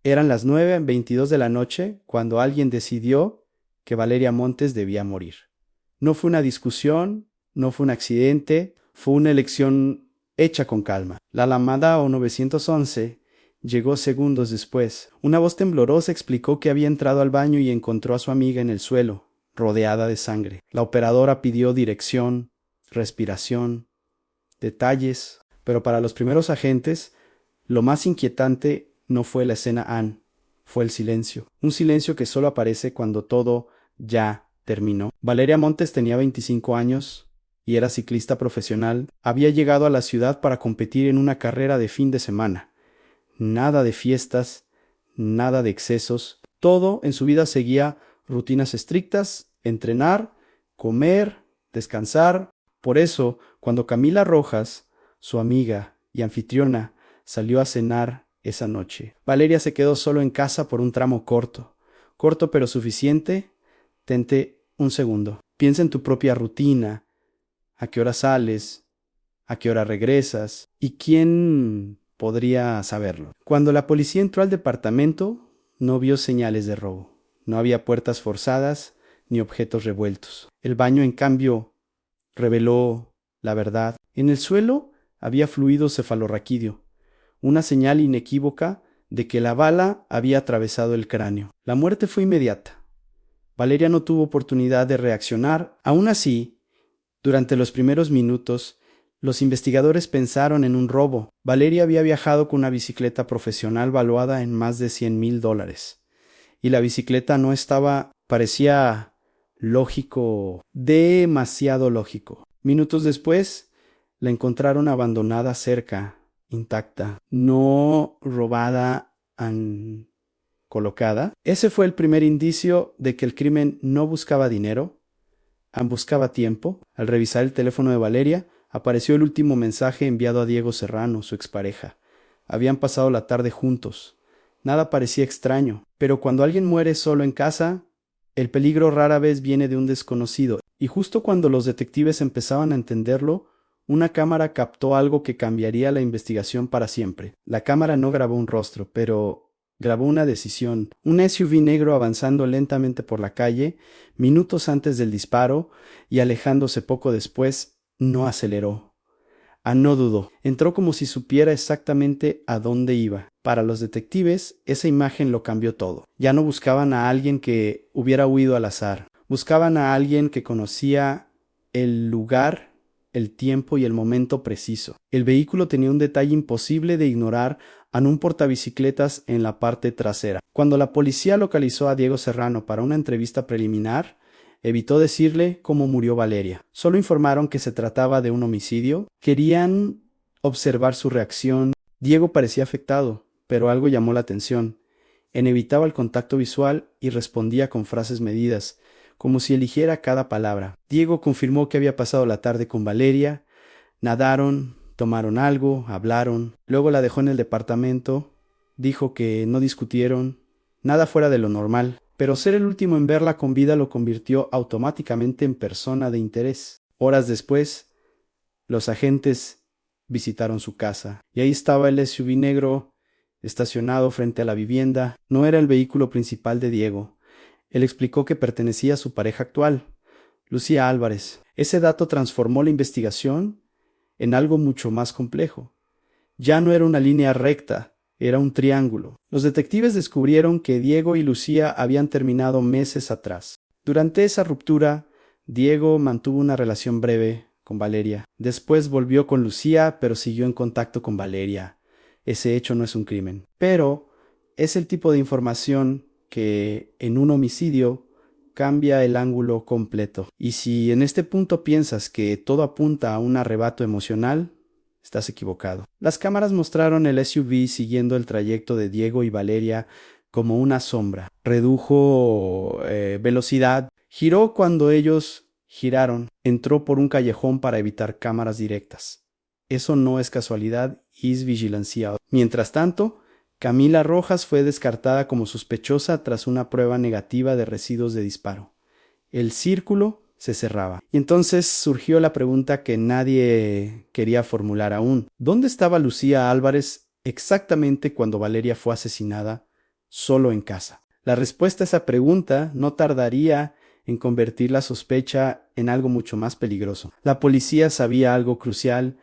Eran las 9:22 de la noche cuando alguien decidió que Valeria Montes debía morir. No fue una discusión, no fue un accidente, fue una elección hecha con calma. La llamada o 911 llegó segundos después. Una voz temblorosa explicó que había entrado al baño y encontró a su amiga en el suelo, rodeada de sangre. La operadora pidió dirección, respiración, detalles, pero para los primeros agentes, lo más inquietante no fue la escena Anne, fue el silencio. Un silencio que solo aparece cuando todo ya terminó. Valeria Montes tenía 25 años y era ciclista profesional. Había llegado a la ciudad para competir en una carrera de fin de semana. Nada de fiestas, nada de excesos. Todo en su vida seguía rutinas estrictas, entrenar, comer, descansar. Por eso, cuando Camila Rojas, su amiga y anfitriona, salió a cenar esa noche, Valeria se quedó solo en casa por un tramo corto. Corto pero suficiente. Tente un segundo. Piensa en tu propia rutina. ¿A qué hora sales? ¿A qué hora regresas? ¿Y quién podría saberlo? Cuando la policía entró al departamento, no vio señales de robo. No había puertas forzadas ni objetos revueltos. El baño, en cambio, reveló la verdad. En el suelo había fluido cefalorraquídeo, una señal inequívoca de que la bala había atravesado el cráneo. La muerte fue inmediata. Valeria no tuvo oportunidad de reaccionar. Aún así, durante los primeros minutos, los investigadores pensaron en un robo. Valeria había viajado con una bicicleta profesional valuada en más de $100,000. Y la bicicleta no estaba, parecía lógico, demasiado lógico. Minutos después, la encontraron abandonada cerca, intacta, no robada, colocada. Ese fue el primer indicio de que el crimen no buscaba dinero, buscaba tiempo. Al revisar el teléfono de Valeria, apareció el último mensaje enviado a Diego Serrano, su expareja. Habían pasado la tarde juntos. Nada parecía extraño, pero cuando alguien muere solo en casa, el peligro rara vez viene de un desconocido. Y justo cuando los detectives empezaban a entenderlo, una cámara captó algo que cambiaría la investigación para siempre. La cámara no grabó un rostro, pero grabó una decisión. Un SUV negro avanzando lentamente por la calle, minutos antes del disparo, y alejándose poco después, no aceleró. No dudó. Entró como si supiera exactamente a dónde iba. Para los detectives, esa imagen lo cambió todo. Ya no buscaban a alguien que hubiera huido al azar. Buscaban a alguien que conocía el lugar, el tiempo y el momento preciso. El vehículo tenía un detalle imposible de ignorar en un portabicicletas en la parte trasera. Cuando la policía localizó a Diego Serrano para una entrevista preliminar, evitó decirle cómo murió Valeria. Solo informaron que se trataba de un homicidio. Querían observar su reacción. Diego parecía afectado, pero algo llamó la atención. Evitaba el contacto visual y respondía con frases medidas, como si eligiera cada palabra. Diego confirmó que había pasado la tarde con Valeria. Nadaron, tomaron algo, hablaron. Luego la dejó en el departamento. Dijo que no discutieron, nada fuera de lo normal. Pero ser el último en verla con vida lo convirtió automáticamente en persona de interés. Horas después, los agentes visitaron su casa, y ahí estaba el SUV negro estacionado frente a la vivienda. No era el vehículo principal de Diego. Él explicó que pertenecía a su pareja actual, Lucía Álvarez. Ese dato transformó la investigación en algo mucho más complejo. Ya no era una línea recta, era un triángulo. Los detectives descubrieron que Diego y Lucía habían terminado meses atrás. Durante esa ruptura, Diego mantuvo una relación breve con Valeria. Después volvió con Lucía, pero siguió en contacto con Valeria. Ese hecho no es un crimen, pero es el tipo de información que en un homicidio cambia el ángulo completo. Y si en este punto piensas que todo apunta a un arrebato emocional, estás equivocado. Las cámaras mostraron el SUV siguiendo el trayecto de Diego y Valeria como una sombra. Redujo velocidad, giró cuando ellos giraron, entró por un callejón para evitar cámaras directas. Eso no es casualidad, es vigilancia. Mientras tanto, Camila Rojas fue descartada como sospechosa tras una prueba negativa de residuos de disparo. El círculo se cerraba. Y entonces surgió la pregunta que nadie quería formular aún. ¿Dónde estaba Lucía Álvarez exactamente cuando Valeria fue asesinada solo en casa? La respuesta a esa pregunta no tardaría en convertir la sospecha en algo mucho más peligroso. La policía sabía algo crucial,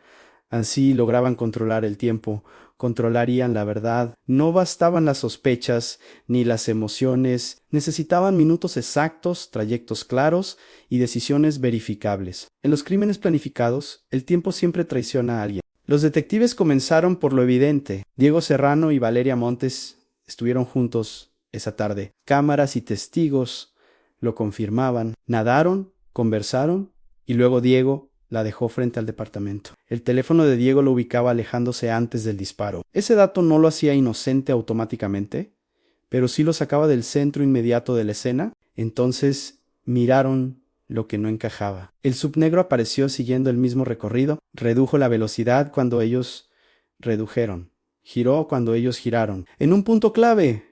así lograban controlar el tiempo, controlarían la verdad. No bastaban las sospechas ni las emociones, necesitaban minutos exactos, trayectos claros y decisiones verificables. En los crímenes planificados, el tiempo siempre traiciona a alguien. Los detectives comenzaron por lo evidente. Diego Serrano y Valeria Montes estuvieron juntos esa tarde. Cámaras y testigos lo confirmaban. Nadaron, conversaron y luego Diego la dejó frente al departamento. El teléfono de Diego lo ubicaba alejándose antes del disparo. Ese dato no lo hacía inocente automáticamente, pero sí lo sacaba del centro inmediato de la escena. Entonces miraron lo que no encajaba. El subnegro apareció siguiendo el mismo recorrido, redujo la velocidad cuando ellos redujeron, giró cuando ellos giraron. En un punto clave,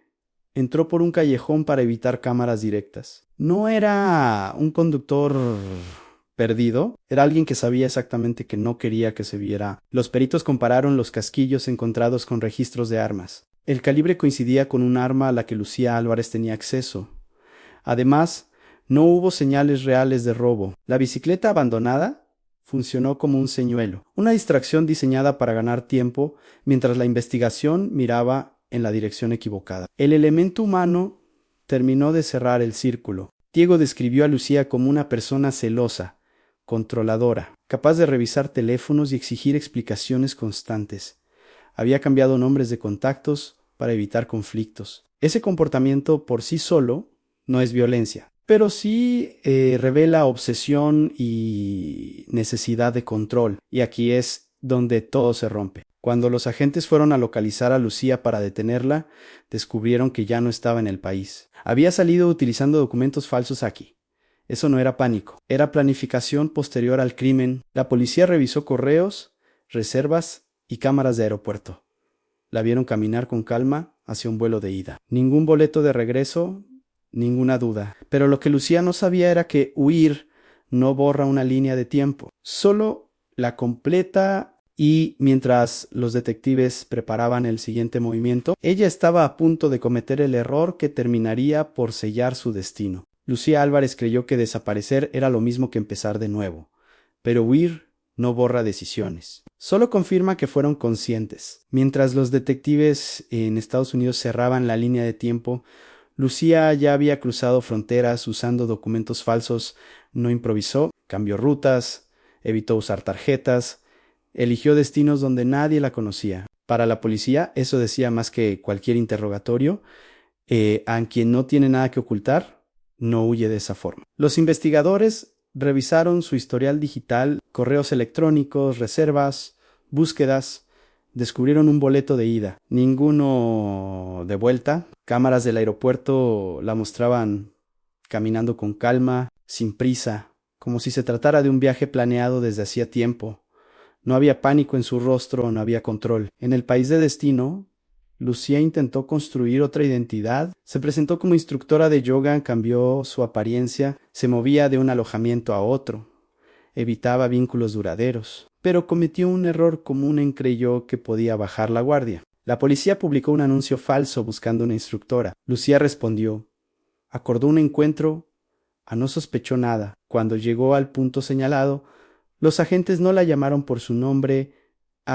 entró por un callejón para evitar cámaras directas. No era un conductor perdido, era alguien que sabía exactamente que no quería que se viera. Los peritos compararon los casquillos encontrados con registros de armas. El calibre coincidía con un arma a la que Lucía Álvarez tenía acceso. Además, no hubo señales reales de robo. La bicicleta abandonada funcionó como un señuelo, una distracción diseñada para ganar tiempo mientras la investigación miraba en la dirección equivocada. El elemento humano terminó de cerrar el círculo. Diego describió a Lucía como una persona celosa, controladora, capaz de revisar teléfonos y exigir explicaciones constantes. Había cambiado nombres de contactos para evitar conflictos. Ese comportamiento por sí solo no es violencia, pero sí revela obsesión y necesidad de control. Y aquí es donde todo se rompe. Cuando los agentes fueron a localizar a Lucía para detenerla, descubrieron que ya no estaba en el país. Había salido utilizando documentos falsos aquí. Eso no era pánico, era planificación posterior al crimen. La policía revisó correos, reservas y cámaras de aeropuerto. La vieron caminar con calma hacia un vuelo de ida. Ningún boleto de regreso, ninguna duda. Pero lo que Lucía no sabía era que huir no borra una línea de tiempo, solo la completa. Y mientras los detectives preparaban el siguiente movimiento, ella estaba a punto de cometer el error que terminaría por sellar su destino. Lucía Álvarez creyó que desaparecer era lo mismo que empezar de nuevo, pero huir no borra decisiones. Solo confirma que fueron conscientes. Mientras los detectives en Estados Unidos cerraban la línea de tiempo, Lucía ya había cruzado fronteras usando documentos falsos, no improvisó, cambió rutas, evitó usar tarjetas, eligió destinos donde nadie la conocía. Para la policía, eso decía más que cualquier interrogatorio. A quien no tiene nada que ocultar, no huye de esa forma. Los investigadores revisaron su historial digital, correos electrónicos, reservas, búsquedas. Descubrieron un boleto de ida, ninguno de vuelta. Cámaras del aeropuerto la mostraban caminando con calma, sin prisa, como si se tratara de un viaje planeado desde hacía tiempo. No había pánico en su rostro, no había control. En el país de destino, Lucía intentó construir otra identidad. Se presentó como instructora de yoga, cambió su apariencia, se movía de un alojamiento a otro, evitaba vínculos duraderos, pero cometió un error común en creyó que podía bajar la guardia. La policía publicó un anuncio falso buscando una instructora. Lucía respondió, acordó un encuentro, no sospechó nada. Cuando llegó al punto señalado, los agentes no la llamaron por su nombre,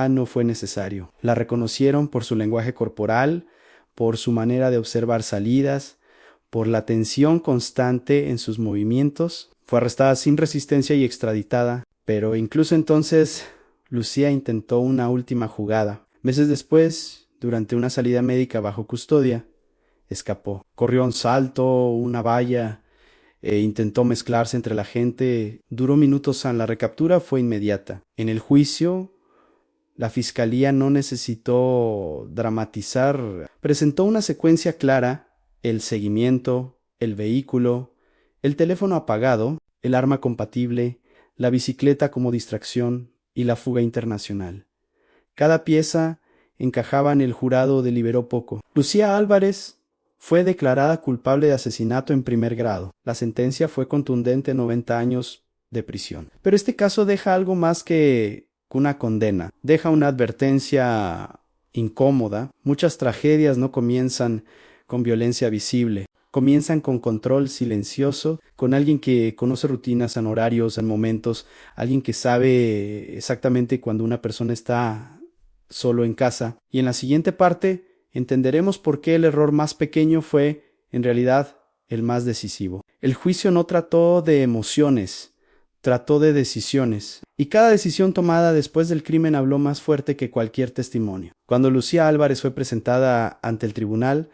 no fue necesario. La reconocieron por su lenguaje corporal, por su manera de observar salidas, por la tensión constante en sus movimientos. Fue arrestada sin resistencia y extraditada, pero incluso entonces Lucía intentó una última jugada. Meses después, durante una salida médica bajo custodia, escapó. Corrió un salto, una valla, intentó mezclarse entre la gente. Duró minutos. La recaptura fue inmediata. En el juicio, la fiscalía no necesitó dramatizar. Presentó una secuencia clara: el seguimiento, el vehículo, el teléfono apagado, el arma compatible, la bicicleta como distracción y la fuga internacional. Cada pieza encajaba en el jurado deliberó poco. Lucía Álvarez fue declarada culpable de asesinato en primer grado. La sentencia fue contundente: 90 años de prisión. Pero este caso deja algo más que una condena. Deja una advertencia incómoda. Muchas tragedias no comienzan con violencia visible. Comienzan con control silencioso, con alguien que conoce rutinas en horarios, en momentos, alguien que sabe exactamente cuando una persona está solo en casa. Y en la siguiente parte entenderemos por qué el error más pequeño fue, en realidad, el más decisivo. El juicio no trató de emociones, trató de decisiones. Y cada decisión tomada después del crimen habló más fuerte que cualquier testimonio. Cuando Lucía Álvarez fue presentada ante el tribunal,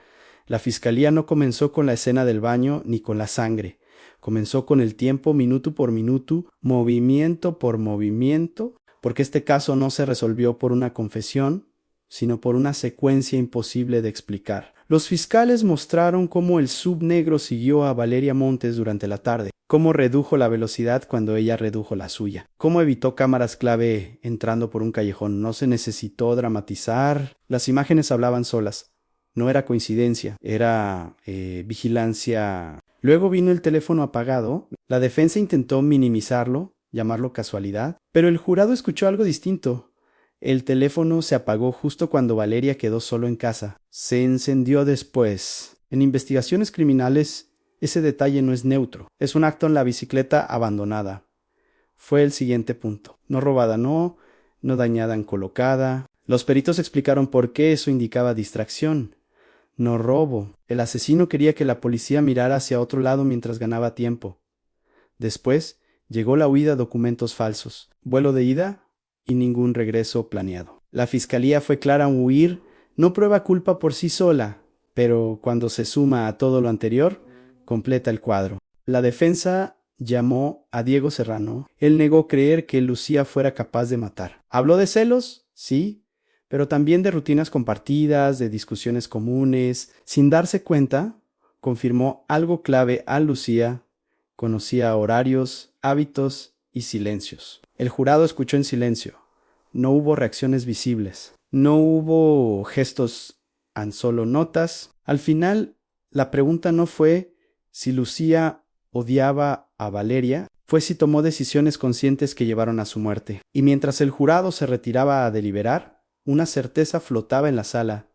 la fiscalía no comenzó con la escena del baño ni con la sangre. Comenzó con el tiempo, minuto por minuto, movimiento por movimiento, porque este caso no se resolvió por una confesión, sino por una secuencia imposible de explicar. Los fiscales mostraron cómo el SUV negro siguió a Valeria Montes durante la tarde, cómo redujo la velocidad cuando ella redujo la suya, cómo evitó cámaras clave entrando por un callejón. No se necesitó dramatizar, las imágenes hablaban solas. No era coincidencia, era vigilancia. Luego vino el teléfono apagado. La defensa intentó minimizarlo, llamarlo casualidad, pero el jurado escuchó algo distinto. El teléfono se apagó justo cuando Valeria quedó solo en casa. Se encendió después. En investigaciones criminales, ese detalle no es neutro. Es un acto en la bicicleta abandonada. Fue el siguiente punto. No robada, no dañada en colocada. Los peritos explicaron por qué eso indicaba distracción. No robo. El asesino quería que la policía mirara hacia otro lado mientras ganaba tiempo. Después llegó la huida, documentos falsos, vuelo de ida y ningún regreso planeado. La fiscalía fue clara en huir, no prueba culpa por sí sola, pero cuando se suma a todo lo anterior, completa el cuadro. La defensa llamó a Diego Serrano. Él negó creer que Lucía fuera capaz de matar. ¿Habló de celos? Sí, pero también de rutinas compartidas, de discusiones comunes. Sin darse cuenta, confirmó algo clave a Lucía: conocía horarios, hábitos y silencios. El jurado escuchó en silencio. No hubo reacciones visibles. No hubo gestos, tan solo notas. Al final, la pregunta no fue si Lucía odiaba a Valeria, fue si tomó decisiones conscientes que llevaron a su muerte. Y mientras el jurado se retiraba a deliberar, una certeza flotaba en la sala.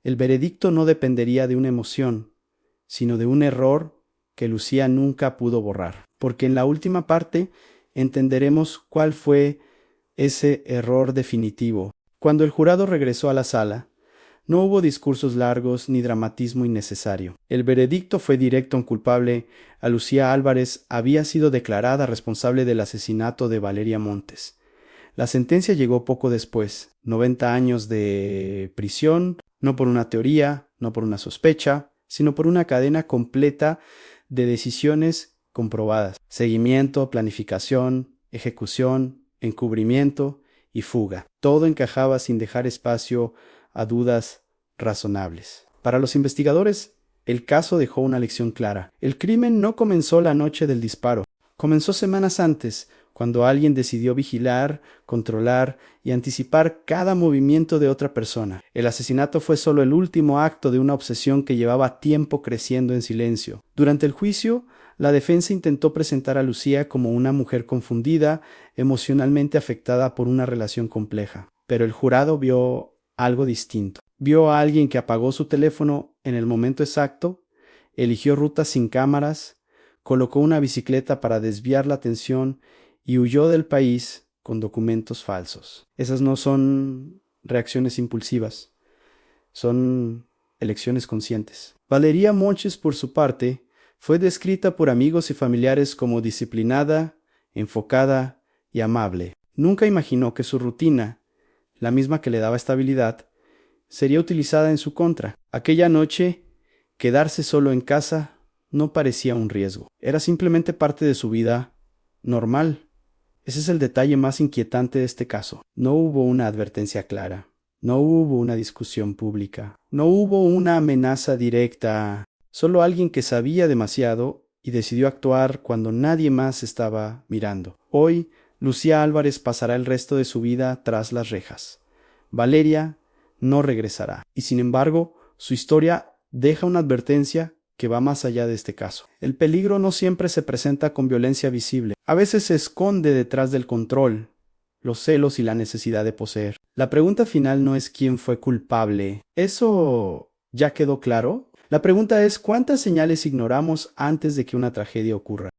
El veredicto no dependería de una emoción, sino de un error que Lucía nunca pudo borrar. Porque en la última parte entenderemos cuál fue ese error definitivo. Cuando el jurado regresó a la sala, no hubo discursos largos ni dramatismo innecesario. El veredicto fue directo: un culpable. A Lucía Álvarez había sido declarada responsable del asesinato de Valeria Montes. La sentencia llegó poco después, 90 años de prisión, no por una teoría, no por una sospecha, sino por una cadena completa de decisiones comprobadas. Seguimiento, planificación, ejecución, encubrimiento y fuga. Todo encajaba sin dejar espacio a dudas razonables. Para los investigadores, el caso dejó una lección clara. El crimen no comenzó la noche del disparo, comenzó semanas antes, cuando alguien decidió vigilar, controlar y anticipar cada movimiento de otra persona. El asesinato fue solo el último acto de una obsesión que llevaba tiempo creciendo en silencio. Durante el juicio, la defensa intentó presentar a Lucía como una mujer confundida, emocionalmente afectada por una relación compleja. Pero el jurado vio algo distinto. Vio a alguien que apagó su teléfono en el momento exacto, eligió rutas sin cámaras, colocó una bicicleta para desviar la atención y huyó del país con documentos falsos. Esas no son reacciones impulsivas, son elecciones conscientes. Valeria Montes, por su parte, fue descrita por amigos y familiares como disciplinada, enfocada y amable. Nunca imaginó que su rutina, la misma que le daba estabilidad, sería utilizada en su contra. Aquella noche, quedarse solo en casa no parecía un riesgo. Era simplemente parte de su vida normal. Ese es el detalle más inquietante de este caso. No hubo una advertencia clara. No hubo una discusión pública. No hubo una amenaza directa. Solo alguien que sabía demasiado y decidió actuar cuando nadie más estaba mirando. Hoy, Lucía Álvarez pasará el resto de su vida tras las rejas. Valeria no regresará. Y sin embargo, su historia deja una advertencia que va más allá de este caso. El peligro no siempre se presenta con violencia visible. A veces se esconde detrás del control, los celos y la necesidad de poseer. La pregunta final no es quién fue culpable. ¿Eso ya quedó claro? La pregunta es, ¿cuántas señales ignoramos antes de que una tragedia ocurra?